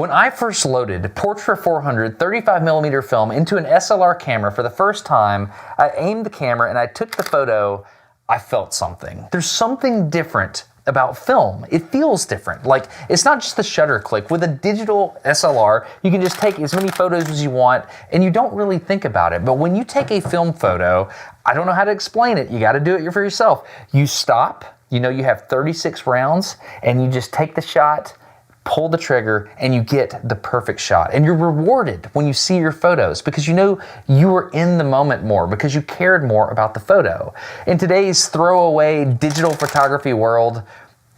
When I first loaded Portra 400 35mm film into an SLR camera for the first time, I aimed the camera and I took the photo, I felt something. There's something different about film. It feels different. Like, it's not just the shutter click. With a digital SLR, you can just take as many photos as you want and you don't really think about it. But when you take a film photo, I don't know how to explain it. You got to do it for yourself. You stop, you know you have 36 rounds, and you just take the shot, pull the trigger, and you get the perfect shot. And you're rewarded when you see your photos because you know you were in the moment more, because you cared more about the photo. In today's throwaway digital photography world,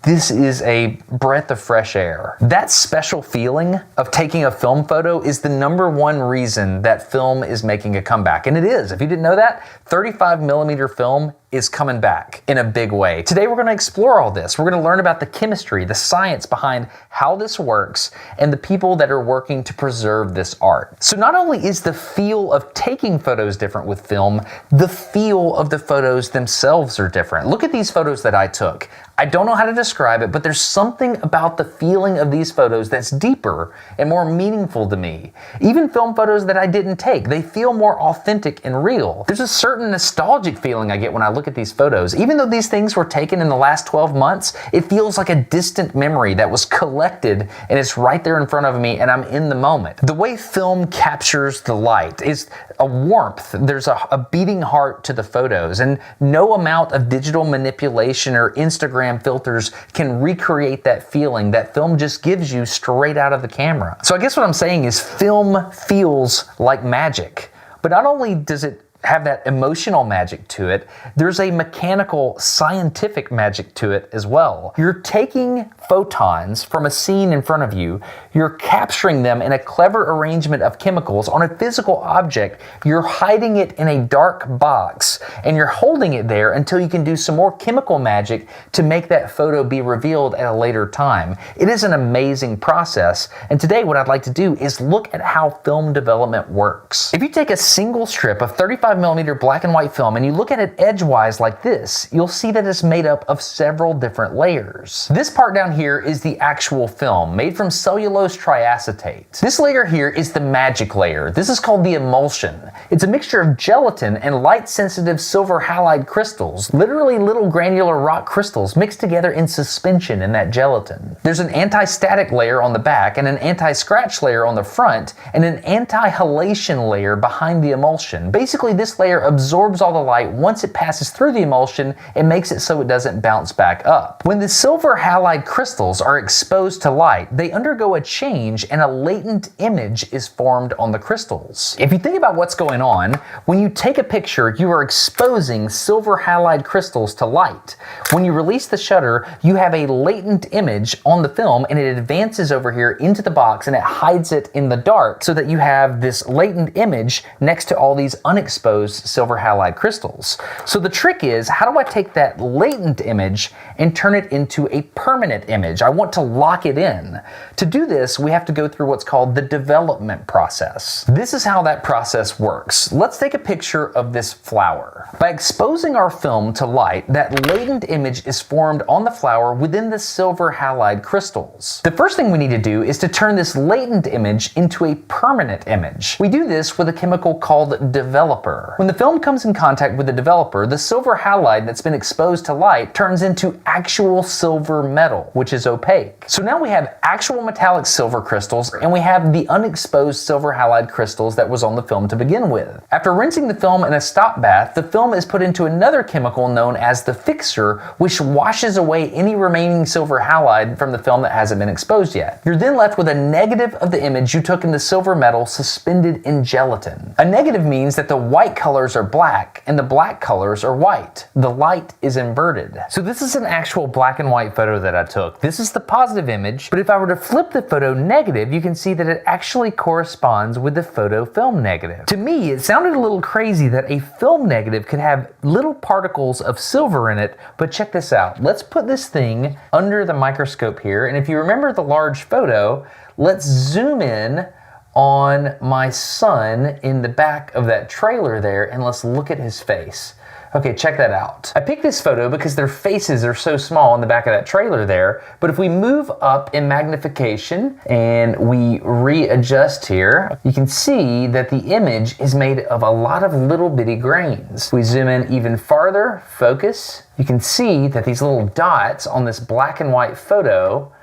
this is a breath of fresh air. That special feeling of taking a film photo is the #1 reason that film is making a comeback. And it is. If you didn't know that, 35mm film is coming back in a big way. Today we're going to explore all this. We're going to learn about the chemistry, the science behind how this works, and the people that are working to preserve this art. So not only is the feel of taking photos different with film, the feel of the photos themselves are different. Look at these photos that I took. I don't know how to describe it, but there's something about the feeling of these photos that's deeper and more meaningful to me. Even film photos that I didn't take, they feel more authentic and real. There's a certain nostalgic feeling I get when I look at these photos. Even though these things were taken in the last 12 months, it feels like a distant memory that was collected and it's right there in front of me and I'm in the moment. The way film captures the light is a warmth. There's a beating heart to the photos, and no amount of digital manipulation or Instagram filters can recreate that feeling that film just gives you straight out of the camera. So I guess what I'm saying is film feels like magic. But not only does it have that emotional magic to it, there's a mechanical, scientific magic to it as well. You're taking photons from a scene in front of you, you're capturing them in a clever arrangement of chemicals on a physical object, you're hiding it in a dark box, and you're holding it there until you can do some more chemical magic to make that photo be revealed at a later time. It is an amazing process, and today what I'd like to do is look at how film development works. If you take a single strip of 35mm black and white film and you look at it edgewise like this, you'll see that it's made up of several different layers. This part down here is the actual film, made from cellulose triacetate. This layer here is the magic layer. This is called the emulsion. It's a mixture of gelatin and light-sensitive silver halide crystals, literally little granular rock crystals mixed together in suspension in that gelatin. There's an anti-static layer on the back and an anti-scratch layer on the front and an anti-halation layer behind the emulsion. Basically, this layer absorbs all the light once it passes through the emulsion and makes it so it doesn't bounce back up. When the silver halide crystals are exposed to light, they undergo a change and a latent image is formed on the crystals. If you think about what's going on, when you take a picture, you are exposing silver halide crystals to light. When you release the shutter, you have a latent image on the film and it advances over here into the box and it hides it in the dark so that you have this latent image next to all these unexposed silver halide crystals. So the trick is, how do I take that latent image and turn it into a permanent image? I want to lock it in. To do this, we have to go through what's called the development process. This is how that process works. Let's take a picture of this flower. By exposing our film to light, that latent image is formed on the flower within the silver halide crystals. The first thing we need to do is to turn this latent image into a permanent image. We do this with a chemical called developer. When the film comes in contact with the developer, the silver halide that's been exposed to light turns into actual silver metal, which is opaque. So now we have actual metallic silver crystals and we have the unexposed silver halide crystals that was on the film to begin with. After rinsing the film in a stop bath, the film is put into another chemical known as the fixer, which washes away any remaining silver halide from the film that hasn't been exposed yet. You're then left with a negative of the image you took in the silver metal suspended in gelatin. A negative means that the white colors are black and the black colors are white. The light is inverted. So this is an actual black and white photo that I took. This is the positive image, but if I were to flip the photo negative, you can see that it actually corresponds with the photo film negative. To me, it sounded a little crazy that a film negative could have little particles of silver in it, but check this out. Let's put this thing under the microscope here, and if you remember the large photo, let's zoom in on my son in the back of that trailer there, and let's look at his face. Okay, check that out. I picked this photo because their faces are so small in the back of that trailer there, but if we move up in magnification and we readjust here, you can see that the image is made of a lot of little bitty grains. If we zoom in even farther, focus, you can see that these little dots on this black and white photo,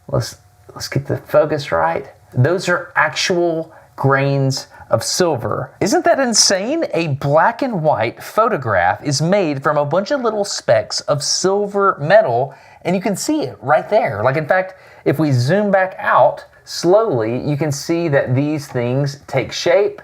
let's get the focus right, those are actual grains of silver. Isn't that insane? A black and white photograph is made from a bunch of little specks of silver metal, and you can see it right there. Like, in fact, if we zoom back out slowly, you can see that these things take shape,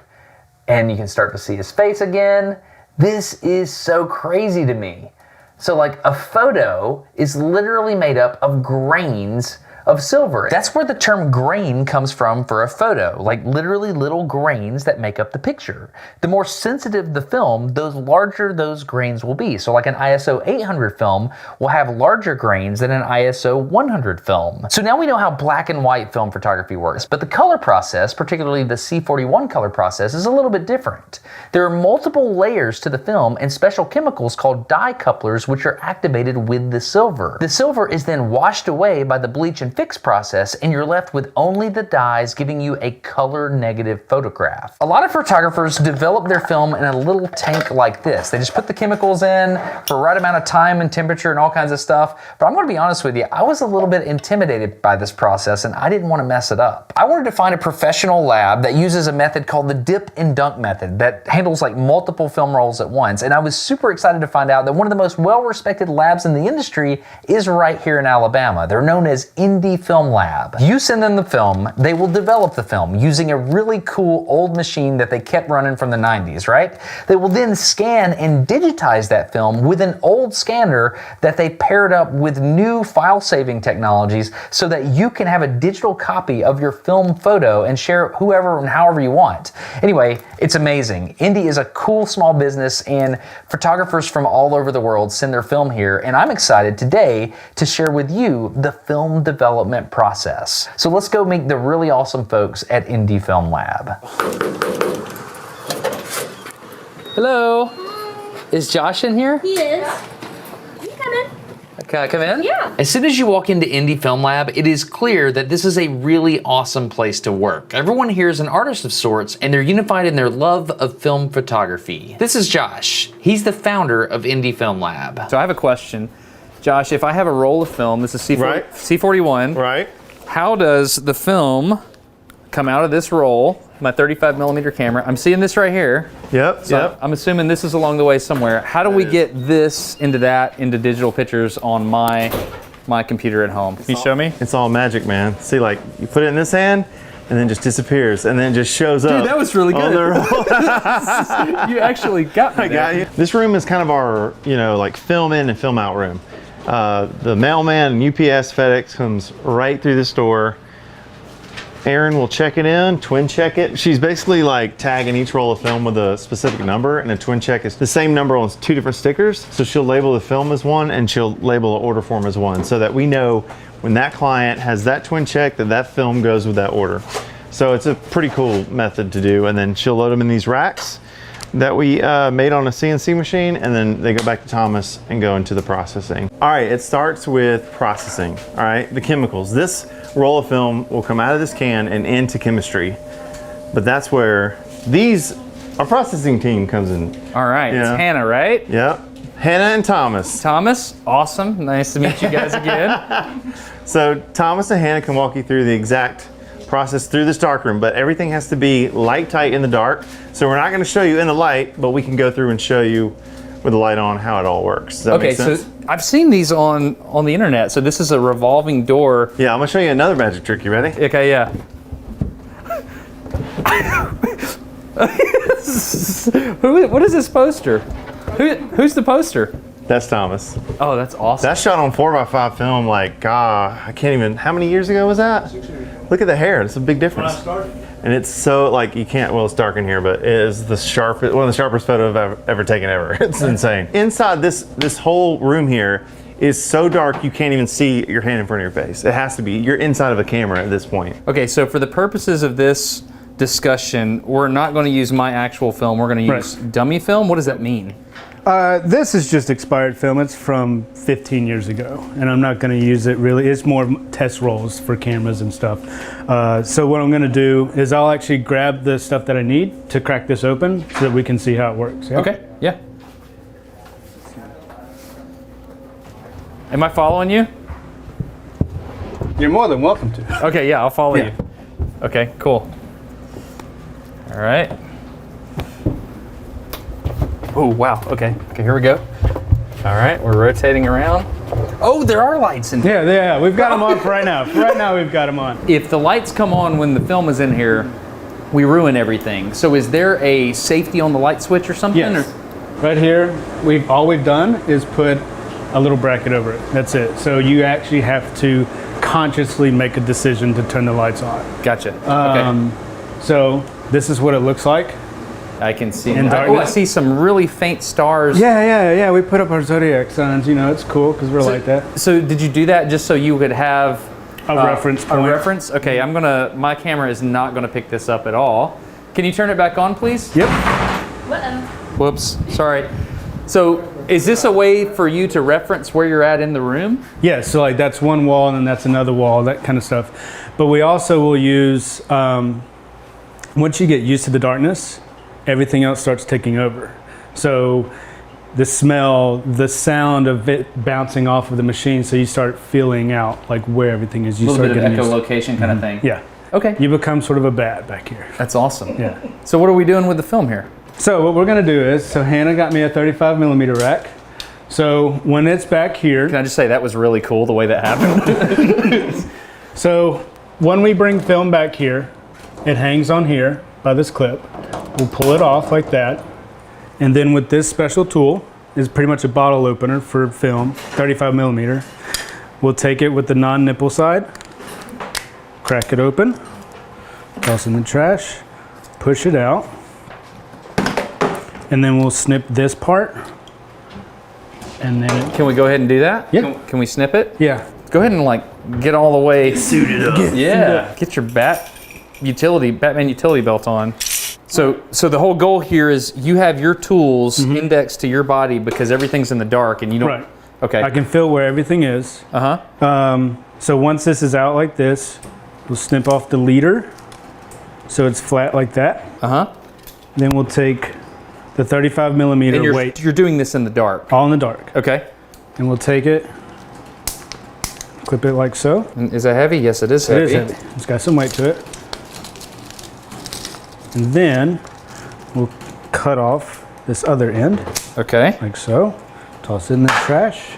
and you can start to see his face again. This is so crazy to me. So like, a photo is literally made up of grains of silver. That's where the term grain comes from for a photo, like literally little grains that make up the picture. The more sensitive the film, the larger those grains will be. So like an ISO 800 film will have larger grains than an ISO 100 film. So now we know how black and white film photography works, but the color process, particularly the C41 color process, is a little bit different. There are multiple layers to the film and special chemicals called dye couplers which are activated with the silver. The silver is then washed away by the bleach and fix process, and you're left with only the dyes, giving you a color negative photograph. A lot of photographers develop their film in a little tank like this. They just put the chemicals in for the right amount of time and temperature and all kinds of stuff. But I'm going to be honest with you, I was a little bit intimidated by this process and I didn't want to mess it up. I wanted to find a professional lab that uses a method called the dip and dunk method that handles like multiple film rolls at once. And I was super excited to find out that one of the most well-respected labs in the industry is right here in Alabama. They're known as Indie Film Lab. You send them the film, they will develop the film using a really cool old machine that they kept running from the 90s, right? They will then scan and digitize that film with an old scanner that they paired up with new file saving technologies so that you can have a digital copy of your film photo and share it whoever and however you want. Anyway, it's amazing. Indie is a cool small business and photographers from all over the world send their film here, and I'm excited today to share with you the film development process. So let's go meet the really awesome folks at Indie Film Lab. Hello. Is Josh in here? He is. You come in. Can I come in? Yeah. As soon as you walk into Indie Film Lab, it is clear that this is a really awesome place to work. Everyone here is an artist of sorts, and they're unified in their love of film photography. This is Josh. He's the founder of Indie Film Lab. So I have a question. Josh, if I have a roll of film, this is C41. Right. How does the film come out of this roll, my 35mm camera? I'm seeing this right here. Yep, So I'm assuming this is along the way somewhere. How do we get this into digital pictures on my computer at home? Can you show me? It's all magic, man. See, like, you put it in this hand, and then just disappears, and then just shows up. Dude, that was really good. You actually got me. I got you. This room is kind of our, like film in and film out room. The mailman and UPS, FedEx comes right through this door. Erin will check it in, twin check it. She's basically like tagging each roll of film with a specific number, and a twin check is the same number on two different stickers. So she'll label the film as one, and she'll label the order form as one, so that we know when that client has that twin check that film goes with that order. So it's a pretty cool method to do, and then she'll load them in these racks that we made on a CNC machine, and then they go back to Thomas and go into the processing. All right, it starts with processing, all right? The chemicals. This roll of film will come out of this can and into chemistry, but that's where our processing team comes in. All right, it's Hannah, right? Yep, Hannah and Thomas. Thomas, awesome, nice to meet you guys again. So Thomas and Hannah can walk you through the exact process through this dark room, but everything has to be light tight in the dark. So we're not going to show you in the light, but we can go through and show you with the light on how it all works. Does that make sense? So I've seen these on the internet. So this is a revolving door. Yeah, I'm going to show you another magic trick. You ready? Okay, yeah. What is this poster? Who's the poster? That's Thomas. Oh, that's awesome. That's shot on 4x5 film, like, I can't even, how many years ago was that? Look at the hair, it's a big difference. And it's so, like, you can't, well, it's dark in here, but it is the sharpest, one of the sharpest photos I've ever taken ever. It's insane. Inside this whole room here is so dark you can't even see your hand in front of your face. It has to be, you're inside of a camera at this point. Okay, so for the purposes of this discussion, we're not going to use my actual film, we're going to use dummy film. What does that mean? This is just expired film. It's from 15 years ago, and I'm not going to use it really. It's more test rolls for cameras and stuff. So what I'm going to do is I'll actually grab the stuff that I need to crack this open so that we can see how it works. Yeah? Okay, yeah. Am I following you? You're more than welcome to. Okay, yeah, I'll follow Yeah. you. Okay, cool. All right. Oh, wow, okay. Okay, here we go. All right, we're rotating around. Oh, there are lights in here. Yeah, we've got them on for right now. For right now, we've got them on. If the lights come on when the film is in here, we ruin everything. So is there a safety on the light switch or something? Yes. Or? Right here, all we've done is put a little bracket over it. That's it. So you actually have to consciously make a decision to turn the lights on. Gotcha. Okay. So this is what it looks like. I can see. In I darkness. see some really faint stars. Yeah. We put up our zodiac signs. You know, it's cool because we're like that. So did you do that just so you could have A reference point. A reference? Okay, my camera is not gonna pick this up at all. Can you turn it back on, please? Yep. Whoops, sorry. So is this a way for you to reference where you're at in the room? Yeah, so like that's one wall and then that's another wall, that kind of stuff. But we also will use, once you get used to the darkness, everything else starts taking over. So the smell, the sound of it bouncing off of the machine, so you start feeling out like where everything is. You A little start bit of getting used to- echolocation kind of thing. Yeah. Okay. You become sort of a bat back here. That's awesome. Yeah. So what are we doing with the film here? So what we're gonna do is, so Hannah got me a 35 millimeter rack. So when it's back here, Can I just say that was really cool the way that happened? so when we bring film back here, it hangs on here by this clip. We'll pull it off like that. And then with this special tool, is pretty much a bottle opener for film, 35 millimeter. We'll take it with the non-nipple side, crack it open, toss in the trash, push it out, and then we'll snip this part. And then it, Can we go ahead and do that? Yeah. Can we snip it? yeah. Go ahead and like get all the way Suited up. Yeah, get your Batman utility belt on. So the whole goal here is you have your tools indexed to your body because everything's in the dark and you don't. Right. Okay. I can feel where everything is. So once this is out like this, we'll snip off the leader so it's flat like that. Then we'll take the 35 millimeter And weight, you're doing this in the dark. all in the dark. Okay. And we'll take it, clip it like so. And is that heavy? Yes, it is It heavy. is heavy. It's got some weight to it. And then we'll cut off this other end Okay. like so. Toss it in the trash.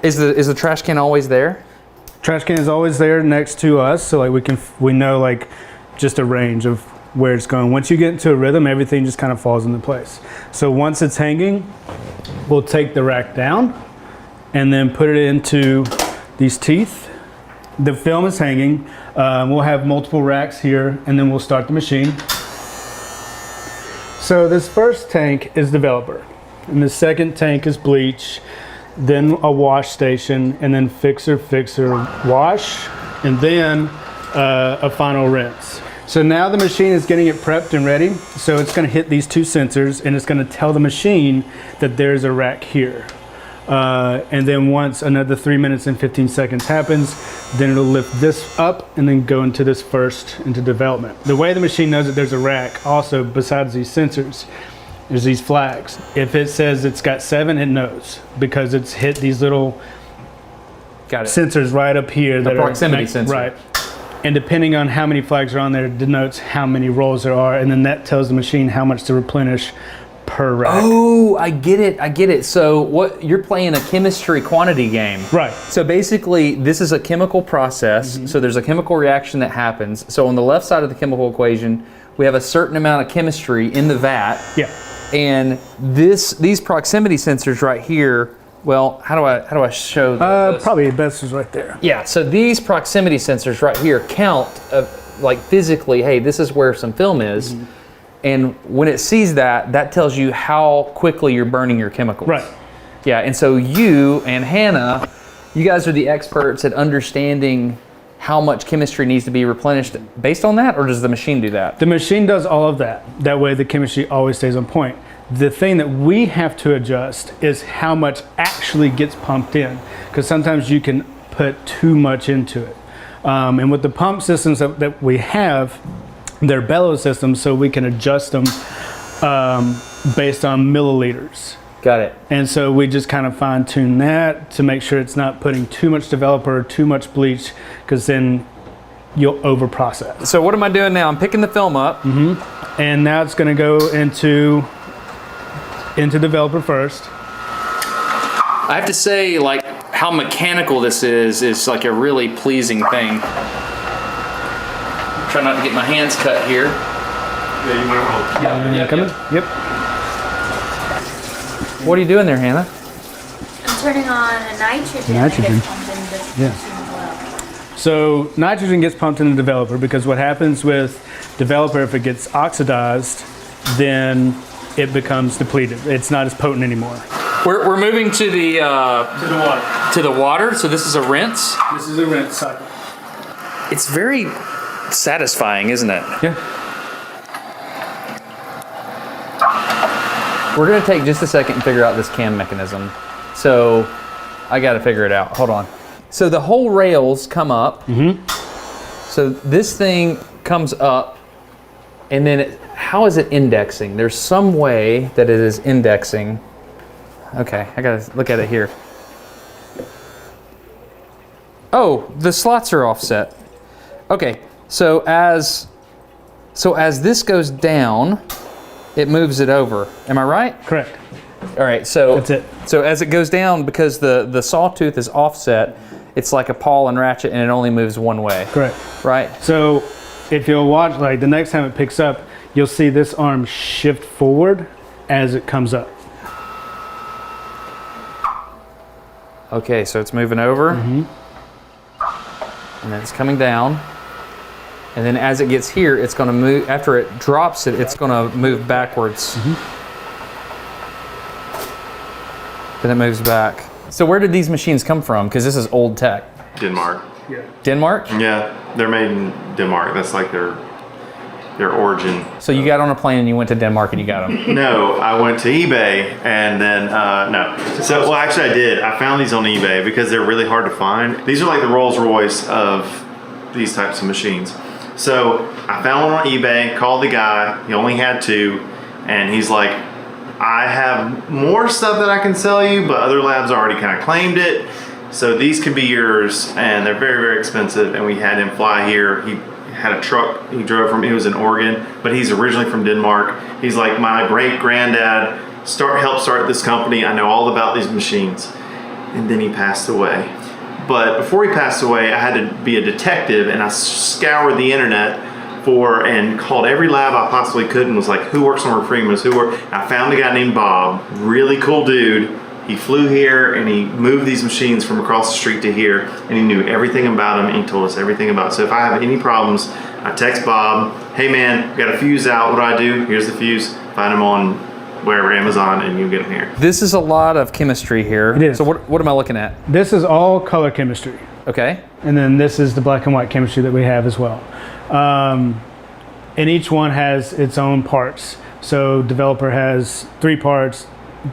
Is the trash can always there? Trash can is always there next to us, so like we know like just a range of where it's going. Once you get into a rhythm, everything just kind of falls into place. So once it's hanging, we'll take the rack down and then put it into these teeth. The film is hanging. We'll have multiple racks here, and then we'll start the machine. So this first tank is developer, and the second tank is bleach, then a wash station, and then fixer, wash, and then a final rinse. So now the machine is getting it prepped and ready. So it's going to hit these two sensors, and it's going to tell the machine that there's a rack here. And then once another 3 minutes and 15 seconds happens, then it'll lift this up and then go into this first into development. The way the machine knows that there's a rack, also besides these sensors, there's these flags. If it says it's got 7, it knows because it's hit these little Got it. sensors right up here. A That proximity are, sensor. Right. And depending on how many flags are on there, it denotes how many rolls there are, and then that tells the machine how much to replenish per rack. Oh, I get it. So what you're playing a chemistry quantity game. Right. So basically this is a chemical process. So there's a chemical reaction that happens. So on the left side of the chemical equation, we have a certain amount of chemistry in the vat. Yeah. And these proximity sensors right here, well, how do I show this? Probably best is right there. Yeah, so these proximity sensors right here count like physically, hey, this is where some film is. And when it sees that, that tells you how quickly you're burning your chemicals. Right. Yeah, and so you and Hannah, you guys are the experts at understanding how much chemistry needs to be replenished based on that, or does the machine do that? The machine does all of that. That way the chemistry always stays on point. The thing that we have to adjust is how much actually gets pumped in, because sometimes you can put too much into it. And with the pump systems that we have, they're bellows systems, so we can adjust them based on milliliters. Got it. And so we just kind of fine tune that to make sure it's not putting too much developer or too much bleach, because then you'll over process. So what am I doing now? I'm picking the film up. And now it's going to go into developer first. I have to say, like, how mechanical this is like a really pleasing thing. Try not to get my hands cut here. Yeah, you might want to. Yep, Coming? Yep. What are you doing there, Hannah? I'm turning on a nitrogen. Nitrogen. That gets pumped into this Yeah. machine as well. So nitrogen gets pumped into developer, because what happens with developer, if it gets oxidized, then it becomes depleted. It's not as potent anymore. We're moving to the To the water. water. So this is a rinse. This is a rinse cycle. It's very satisfying, isn't it? Yeah. We're gonna take just a second and figure out this cam mechanism. So I gotta figure it out. Hold on. So the whole rails come up. So this thing comes up, and then how is it indexing? There's some way that it is indexing. Okay, I gotta look at it here. Oh, the slots are offset. Okay, so as this goes down, it moves it over. Am I right? Correct. All right, so That's it. So as it goes down, because the sawtooth is offset, it's like a pawl and ratchet, and it only moves one way. Correct. Right? So if you'll watch, like the next time it picks up, you'll see this arm shift forward as it comes up. Okay, so it's moving over, and then it's coming down, and then as it gets here, it's going to move. After it drops it, it's going to move backwards. Then it moves back. So where did these machines come from? Because this is old tech. Denmark. Denmark? Yeah, they're made in Denmark. That's like their origin. So you got on a plane and you went to Denmark and you got them. No, I went to eBay and then, no. So, well, actually I did. I found these on eBay because they're really hard to find. These are like the Rolls Royce of these types of machines. So I found one on eBay, called the guy, he only had two, and he's like, I have more stuff that I can sell you, but other labs already kind of claimed it. So these could be yours, and they're very, very expensive, and we had him fly here. He had a truck he drove from, he was in Oregon, but he's originally from Denmark. He's like, my great granddad helped start this company. I know all about these machines. And then he passed away. But before he passed away, I had to be a detective, and I scoured the internet and called every lab I possibly could and was like, who works on refrigerants? I found a guy named Bob, really cool dude. He flew here and he moved these machines from across the street to here, and he knew everything about them, and he told us everything about it. So if I have any problems, I text Bob, hey man, we got a fuse out, what do I do? Here's the fuse, find them on wherever, Amazon, and you get them here. This is a lot of chemistry here. It is. So what am I looking at? This is all color chemistry. Okay. And then this is the black and white chemistry that we have as well. And each one has its own parts. So developer has 3 parts,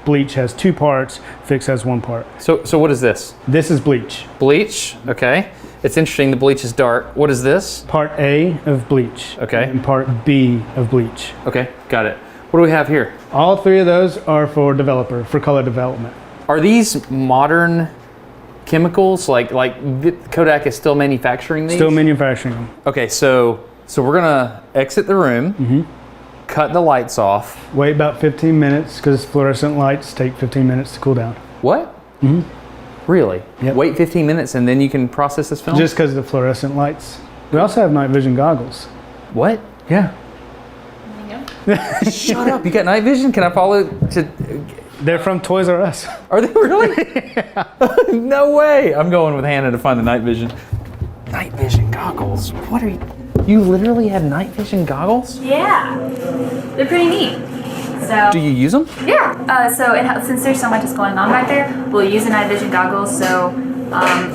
bleach has 2 parts, fix has 1 part. So what is this? This is bleach. Bleach. Okay. It's interesting. The bleach is dark. What is this? Part A of bleach. Okay. And part B of bleach. Okay. Got it. What do we have here? All 3 of those are for developer, for color development. Are these modern chemicals? Like Kodak is still manufacturing these? Still manufacturing them. Okay. So we're gonna exit the room. Cut the lights off. Wait about 15 minutes because fluorescent lights take 15 minutes to cool down. What? Really? Yep. Wait 15 minutes and then you can process this film? Just because of the fluorescent lights. We also have night vision goggles. What? Yeah. Shut up. You got night vision? Can I follow to... They're from Toys R Us. Are they really? No way. I'm going with Hannah to find the night vision. Night vision goggles? What are you... You literally have night vision goggles? Yeah, they're pretty neat. So Do you use them? yeah, so it helps, since there's so much that's going on back there, we'll use the night vision goggles so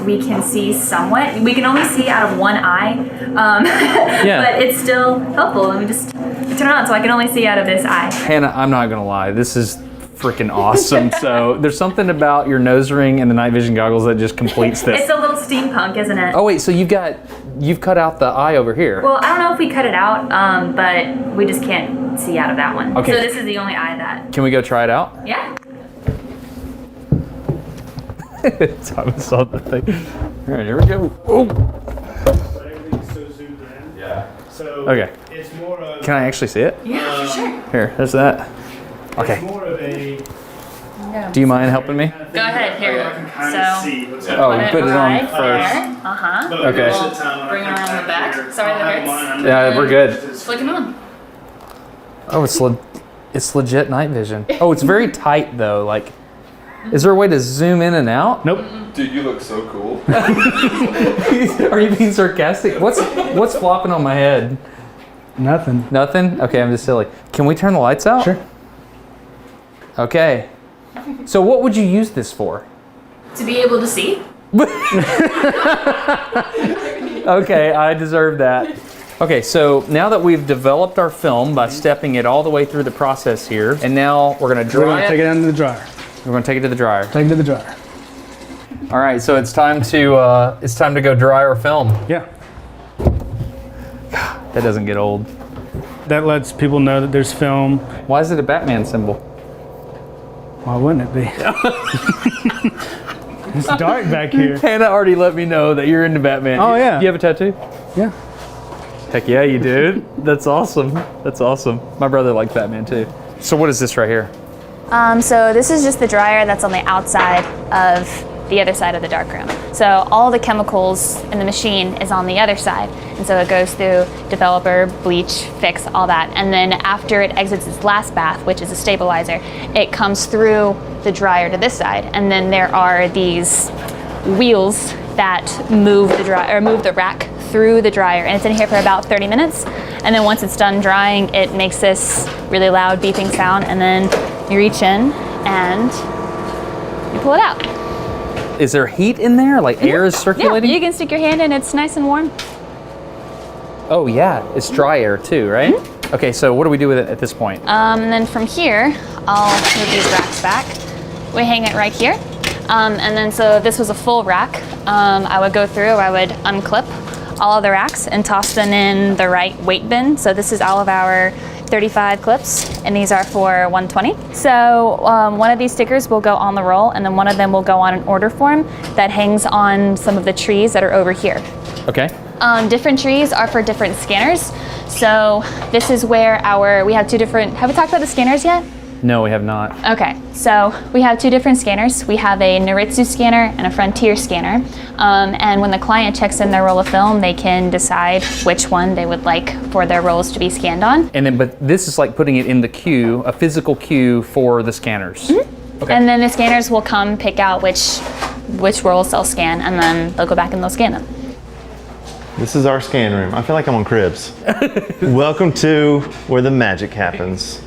we can see somewhat. We can only see out of one eye, Yeah. but it's still helpful. And we just, if Turn it on so I can only see out of this eye. Hannah, I'm not gonna lie, this is freaking awesome. So there's something about your nose ring and the night vision goggles that just completes this. It's a little steampunk, isn't it? Oh wait, so you've cut out the eye over here. Well, I don't know if we cut it out, but we just can't see out of that one. Okay. So this is the only eye that. Can we go try it out? Yeah. Thomas saw the thing. All right, here we go. Oh. Everything's so zoomed in. Yeah. So Okay. it's more of Can I actually see it? Yeah, for sure. Here, there's that. Okay. it's more of a Do you mind helping me? Go ahead, here. So, Oh, you put it on right first. there. Uh-huh. Okay. We'll bring it around the back. Sorry that hurts. Yeah, we're good. Flick it on. Oh, it's legit night vision. Oh, it's very tight though. Like, is there a way to zoom in and out? nope. Dude, you look so cool. Are you being sarcastic? What's flopping on my head? Nothing. Nothing? Okay, I'm just silly. Can we turn the lights out? Sure. Okay. So what would you use this for? To be able to see. Okay, I deserve that. Okay, so now that we've developed our film by stepping it all the way through the process here, and now we're gonna We're dry gonna take it. it down to the dryer. We're gonna take it to the dryer. Take it to the dryer. All right, so it's time to go dry our film. Yeah. That doesn't get old. That lets people know that there's film. Why is it a Batman symbol? Why wouldn't it be? It's dark back here. Hannah already let me know that you're into Batman. Oh, yeah. Do you have a tattoo? Yeah. Heck yeah, you do. That's awesome. That's awesome. My brother likes Batman too. So what is this right here? So this is just the dryer that's on the outside of the other side of the darkroom. So all the chemicals in the machine is on the other side. And so it goes through developer, bleach, fix, all that. And then after it exits its last bath, which is a stabilizer, it comes through the dryer to this side. And then there are these wheels that move the rack through the dryer. And it's in here for about 30 minutes. And then once it's done drying, it makes this really loud beeping sound. And then you reach in and you pull it out. Is there heat in there? Like air is circulating? Yeah, you can stick your hand in, it's nice and warm. Oh yeah, it's dry air too, right? Okay, so what do we do with it at this point? And then from here, I'll move these racks back. We hang it right here. And then so this was a full rack. I would go through, I would unclip all of the racks and toss them in the right weight bin. So this is all of our 35 clips, and these are for 120. So one of these stickers will go on the roll, and then one of them will go on an order form that hangs on some of the trees that are over here. Okay. Different trees are for different scanners. So this is where we have two different, have we talked about the scanners yet? No, we have not. Okay, so we have two different scanners. We have a Noritsu scanner and a Frontier scanner. And when the client checks in their roll of film, they can decide which one they would like for their rolls to be scanned on. And then, but this is like putting it in the queue, a physical queue for the scanners. Okay. And then the scanners will come pick out which rolls they'll scan, and then they'll go back and they'll scan them. This is our scan room. I feel like I'm on Cribs. Welcome to where the magic happens.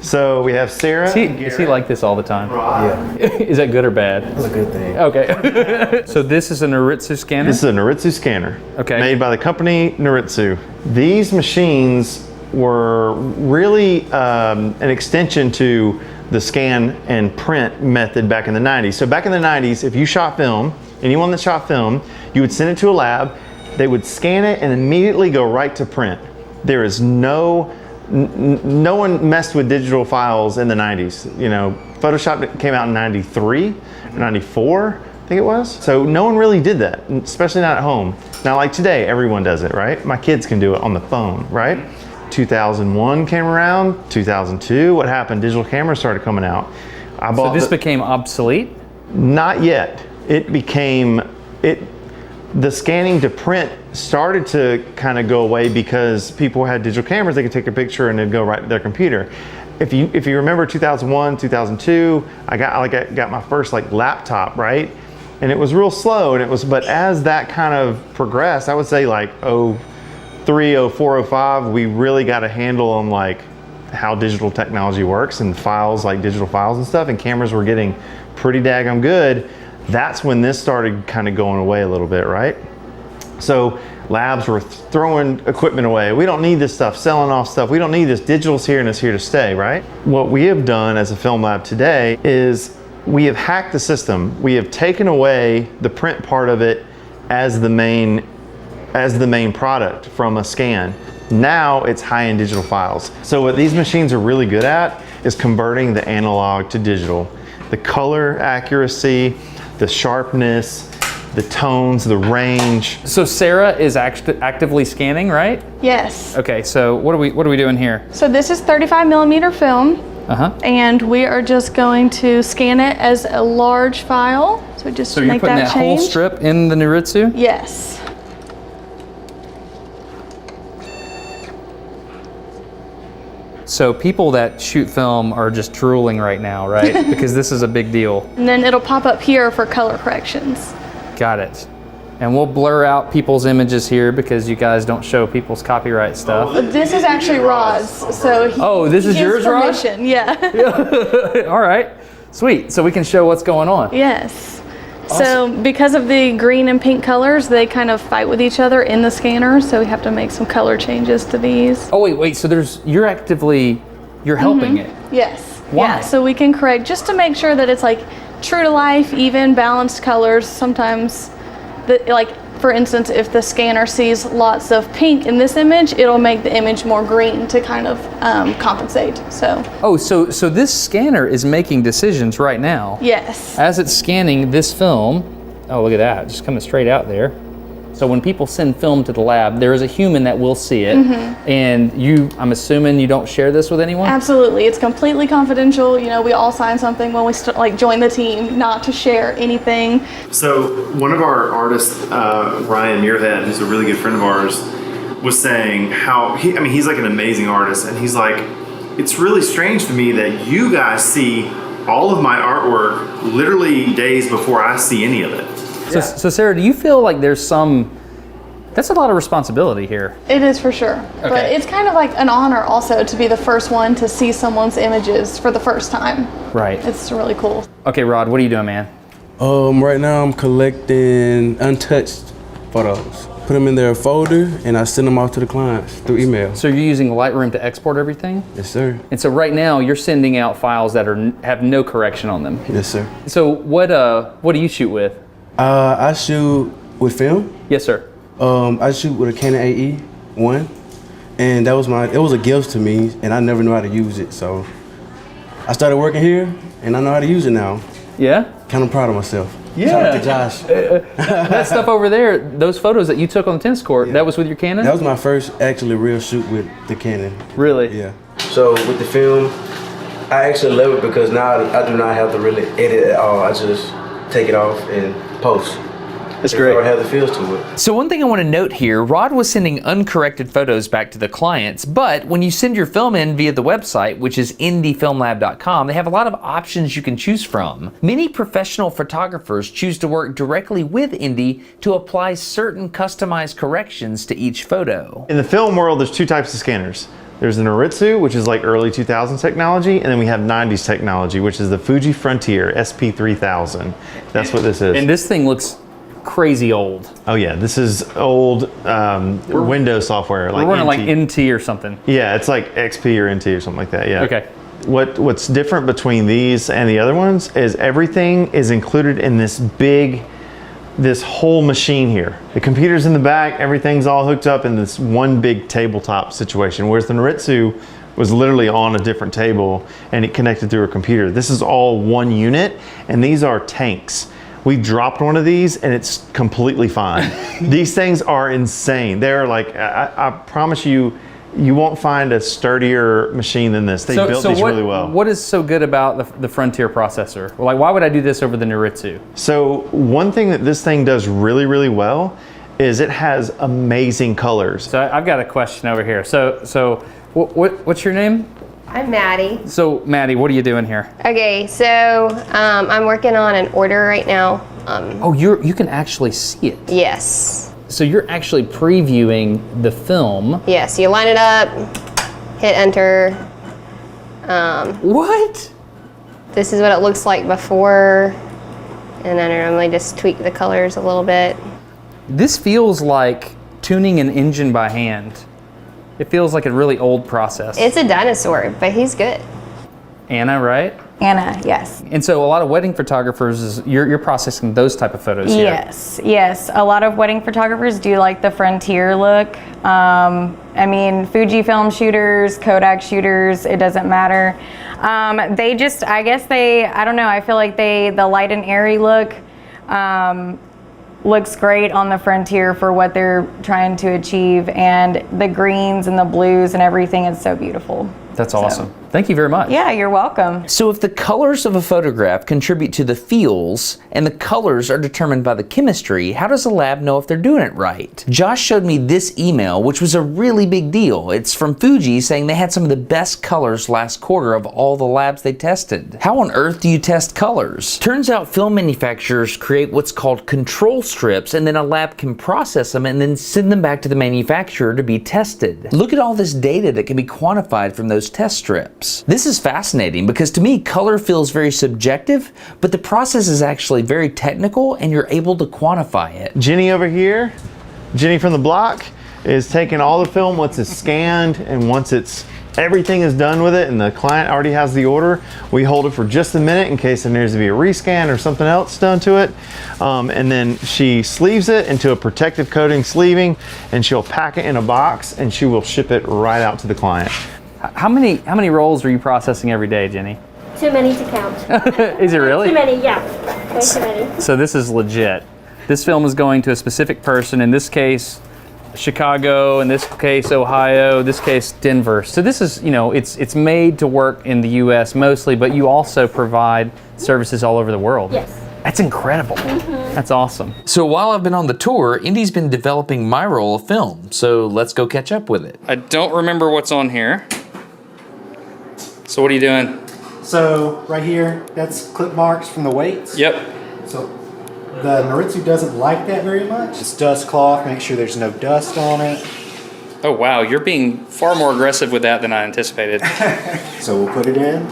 So we have Sarah. Is he like this all the time? Yeah. Is that good or bad? That's a good thing. Okay. So this is a Noritsu scanner? This is a Noritsu scanner. Okay. Made by the company Noritsu. These machines were really an extension to the scan and print method back in the 90s. So back in the 90s, if you shot film, anyone that shot film, you would send it to a lab, they would scan it and immediately go right to print. There is no one messed with digital files in the 90s. You know, Photoshop came out in 93 or 94, I think it was. So no one really did that, especially not at home. Now like today, everyone does it, right? My kids can do it on the phone, right? 2001 came around, 2002, what happened? Digital cameras started coming out. So this became obsolete? Not yet. The scanning to print started to kind of go away because people had digital cameras. They could take a picture and it'd go right to their computer. If you remember 2001, 2002, I got my first like laptop, right? And it was real slow, but as that kind of progressed, I would say like 03, 04, 05, we really got a handle on like how digital technology works and files, like digital files and stuff, and cameras were getting pretty daggone good. That's when this started kind of going away a little bit, right? So Labs were throwing equipment away. We don't need this stuff, selling off stuff. We don't need this. Digital's here and it's here to stay, right? What we have done as a film lab today is we have hacked the system. We have taken away the print part of it as the main product from a scan. Now it's high-end digital files. So what these machines are really good at is converting the analog to digital. The color accuracy, the sharpness, the tones, the range. So Sarah is actively scanning, right? Yes. Okay, so what are we doing here? So this is 35 millimeter film, and we are just going to scan it as a large file. So just So you're make putting that that whole change. strip in the Noritsu? Yes. So people that shoot film are just drooling right now, right? Because this is a big deal. And then it'll pop up here for color corrections. Got it. And we'll blur out people's images here because you guys don't show people's copyright stuff. This is actually Rod's, so this is he yours, gives Rod? permission. Yeah. All right, sweet. So we can show what's going on. Yes. So because of the green and pink colors, they kind of fight with each other in the scanner, so we have to make some color changes to these. Oh wait. So you're helping it. Yes. Why? Yeah, so we can correct just to make sure that it's like true to life, even, balanced colors. Sometimes, for instance, if the scanner sees lots of pink in this image, it'll make the image more green to kind of compensate. So. Oh, so this scanner is making decisions right now. Yes. As it's scanning this film. Oh, look at that, just coming straight out there. So when people send film to the lab, there is a human that will see it. And I'm assuming you don't share this with anyone? Absolutely, it's completely confidential. You know, we all sign something when we join the team not to share anything. So one of our artists, Ryan Muirhead, who's a really good friend of ours, was saying how he's like an amazing artist, and he's like, it's really strange to me that you guys see all of my artwork literally days before I see any of it. So Sarah, do you feel like that's a lot of responsibility here? It is for sure. But it's kind of like an honor also to be the first one to see someone's images for the first time. Right. It's really cool. Okay, Rod, what are you doing, man? Right now I'm collecting untouched photos. Put them in their folder and I send them off to the clients through email. So you're using Lightroom to export everything? Yes, sir. And so right now you're sending out files that have no correction on them. Yes, sir. So what do you shoot with? I shoot with film. Yes, sir. I shoot with a Canon AE-1, and it was a gift to me, and I never knew how to use it. So I started working here, and I know how to use it now. Yeah? Kind of proud of myself. Yeah. Shout out to Josh. That stuff over there, those photos that you took on the tennis court, that was with your Canon? That was my first actually real shoot with the Canon. Really? Yeah. So with the film, I actually love it because now I do not have to really edit at all. I just take it off and post. That's great. I have the feels to it. So one thing I want to note here, Rod was sending uncorrected photos back to the clients, but when you send your film in via the website, which is indiefilmlab.com, they have a lot of options you can choose from. Many professional photographers choose to work directly with Indie to apply certain customized corrections to each photo. In the film world, there's two types of scanners. There's the Noritsu, which is like early 2000s technology, and then we have 90s technology, which is the Fuji Frontier SP3000. That's what this is. And this thing looks crazy old. Oh yeah, this is old Windows software. We're running like NT or something. Yeah, it's like XP or NT or something like that, yeah. Okay. What's different between these and the other ones is everything is included in this whole machine here. The computer's in the back, everything's all hooked up in this one big tabletop situation, whereas the Noritsu was literally on a different table and it connected through a computer. This is all one unit, and these are tanks. We dropped one of these and it's completely fine. These things are insane. They're like, I promise you, you won't find a sturdier machine than this. They built these really well. What is so good about the Frontier processor? Well, like, why would I do this over the Noritsu? So one thing that this thing does really, really well is it has amazing colors. So I've got a question over here. So what's your name? I'm Maddie. So Maddie, what are you doing here? Okay, so I'm working on an order right now. Oh, you can actually see it. Yes. So you're actually previewing the film. Yes, you line it up, hit enter. What? This is what it looks like before, and then I normally just tweak the colors a little bit. This feels like tuning an engine by hand. It feels like a really old process. It's a dinosaur, but he's good. Anna, right? Anna, yes. And so a lot of wedding photographers, you're processing those type of photos here. Yes. A lot of wedding photographers do like the frontier look. I mean, Fujifilm shooters, Kodak shooters, it doesn't matter. They just, I don't know, I feel like the light and airy look looks great on the frontier for what they're trying to achieve, and the greens and the blues and everything is so beautiful. That's awesome. Thank you very much. Yeah, you're welcome. So if the colors of a photograph contribute to the feels, and the colors are determined by the chemistry, how does a lab know if they're doing it right? Josh showed me this email, which was a really big deal. It's from Fuji saying they had some of the best colors last quarter of all the labs they tested. How on earth do you test colors? Turns out film manufacturers create what's called control strips, and then a lab can process them and then send them back to the manufacturer to be tested. Look at all this data that can be quantified from those test strips. This is fascinating because to me, color feels very subjective, but the process is actually very technical and you're able to quantify it. Jenny over here, Jenny from the block, is taking all the film once it's scanned, and once everything is done with it and the client already has the order, we hold it for just a minute in case there needs to be a rescan or something else done to it. And then she sleeves it into a protective coating sleeving, and she'll pack it in a box and she will ship it right out to the client. How many rolls are you processing every day, Jenny? Too many to count. Is it really? Too many, yeah. Way too many. So this is legit. This film is going to a specific person, in this case, Chicago, in this case, Ohio, in this case, Denver. So this is, it's made to work in the US mostly, but you also provide services all over the world. Yes. That's incredible. That's awesome. So while I've been on the tour, Indy's been developing my roll of film. So let's go catch up with it. I don't remember what's on here. So what are you doing? So right here, that's clip marks from the weights. Yep. So the Noritsu doesn't like that very much. It's dust cloth, make sure there's no dust on it. Oh wow, you're being far more aggressive with that than I anticipated. So we'll put it in.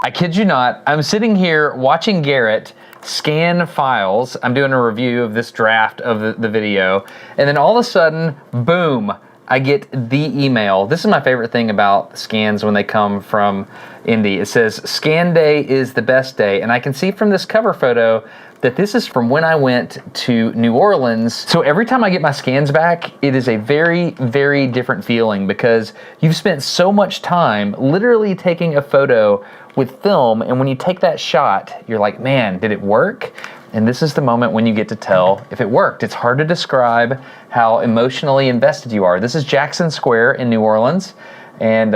I kid you not, I'm sitting here watching Garrett scan files. I'm doing a review of this draft of the video, and then all of a sudden, boom, I get the email. This is my favorite thing about scans when they come from Indy. It says, scan day is the best day. And I can see from this cover photo that this is from when I went to New Orleans. So every time I get my scans back, it is a very, very different feeling because you've spent so much time literally taking a photo with film, and when you take that shot, you're like, man, did it work? And this is the moment when you get to tell if it worked. It's hard to describe how emotionally invested you are. This is Jackson Square in New Orleans, and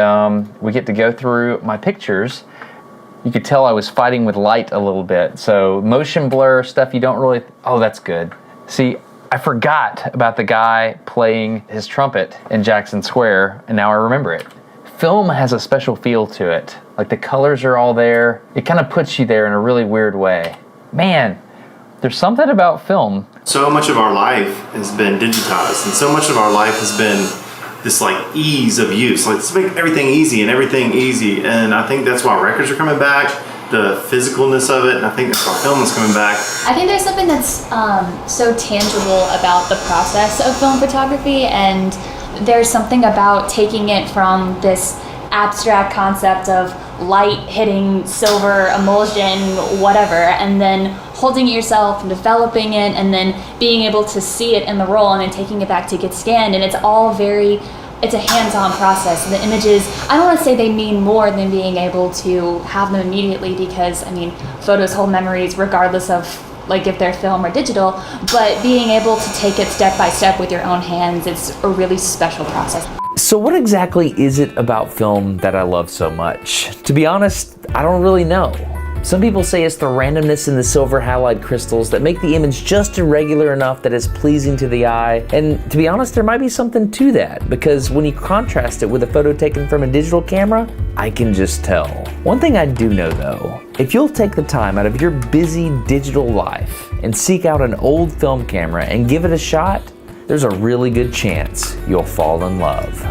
we get to go through my pictures. You could tell I was fighting with light a little bit. So motion blur, stuff you don't really, oh, that's good. See, I forgot about the guy playing his trumpet in Jackson Square, and now I remember it. Film has a special feel to it. Like the colors are all there. It kind of puts you there in a really weird way. Man, there's something about film. So much of our life has been digitized, and so much of our life has been this like ease of use. Like, let's make everything easy and everything easy. And I think that's why records are coming back, the physicalness of it, and I think that's why film is coming back. I think there's something that's so tangible about the process of film photography, and there's something about taking it from this abstract concept of light hitting silver, emulsion, whatever, and then holding it yourself and developing it and then being able to see it in the roll and then taking it back to get scanned. And it's all it's a hands-on process. The images, I don't want to say they mean more than being able to have them immediately, because I mean, photos hold memories regardless of like if they're film or digital, but being able to take it step by step with your own hands, it's a really special process. So what exactly is it about film that I love so much? To be honest, I don't really know. Some people say it's the randomness in the silver halide crystals that make the image just irregular enough that it's pleasing to the eye. And to be honest, there might be something to that, because when you contrast it with a photo taken from a digital camera, I can just tell. One thing I do know though, if you'll take the time out of your busy digital life and seek out an old film camera and give it a shot, there's a really good chance you'll fall in love.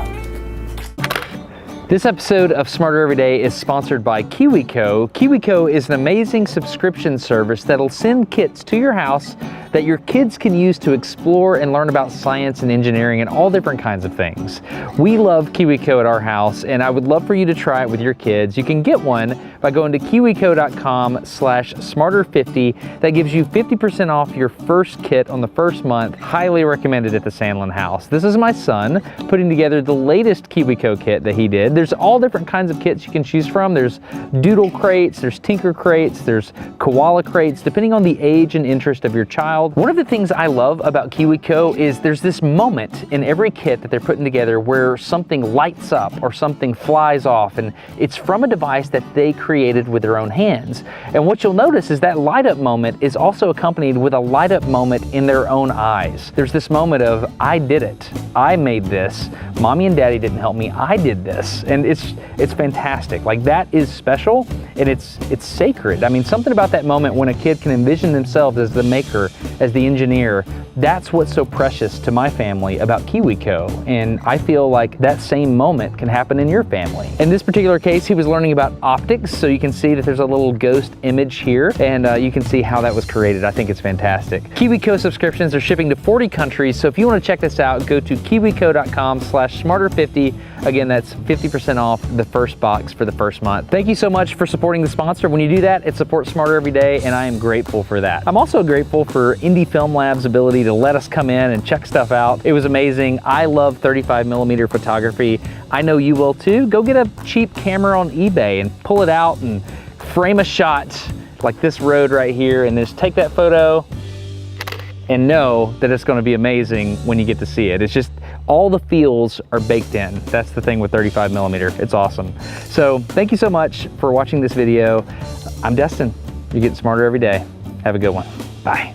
This episode of Smarter Every Day is sponsored by KiwiCo. KiwiCo is an amazing subscription service that'll send kits to your house that your kids can use to explore and learn about science and engineering and all different kinds of things. We love KiwiCo at our house, and I would love for you to try it with your kids. You can get one by going to kiwico.com/smarter50. That gives you 50% off your first kit on the first month. Highly recommended at the Sandlin house. This is my son putting together the latest KiwiCo kit that he did. There's all different kinds of kits you can choose from. There's doodle crates, there's tinker crates, there's koala crates, depending on the age and interest of your child. One of the things I love about KiwiCo is there's this moment in every kit that they're putting together where something lights up or something flies off, and it's from a device that they created with their own hands. And what you'll notice is that light up moment is also accompanied with a light up moment in their own eyes. There's this moment of, I did it. I made this. Mommy and Daddy didn't help me. I did this. And it's fantastic. Like, that is special, and it's sacred. I mean, something about that moment when a kid can envision themselves as the maker, as the engineer, that's what's so precious to my family about KiwiCo. And I feel like that same moment can happen in your family. In this particular case, he was learning about optics, so you can see that there's a little ghost image here, and you can see how that was created. I think it's fantastic. KiwiCo subscriptions are shipping to 40 countries, so if you want to check this out, go to kiwico.com/smarter50. Again, that's 50% off the first box for the first month. Thank you so much for supporting the sponsor. When you do that, it supports Smarter Every Day, and I am grateful for that. I'm also grateful for Indie Film Lab's ability to let us come in and check stuff out. It was amazing. I love 35mm photography. I know you will too. Go get a cheap camera on eBay and pull it out and frame a shot like this road right here, and just take that photo and know that it's going to be amazing when you get to see it. It's just, all the feels are baked in. That's the thing with 35mm. It's awesome. So thank you so much for watching this video. I'm Destin. You're getting smarter every day. Have a good one. Bye.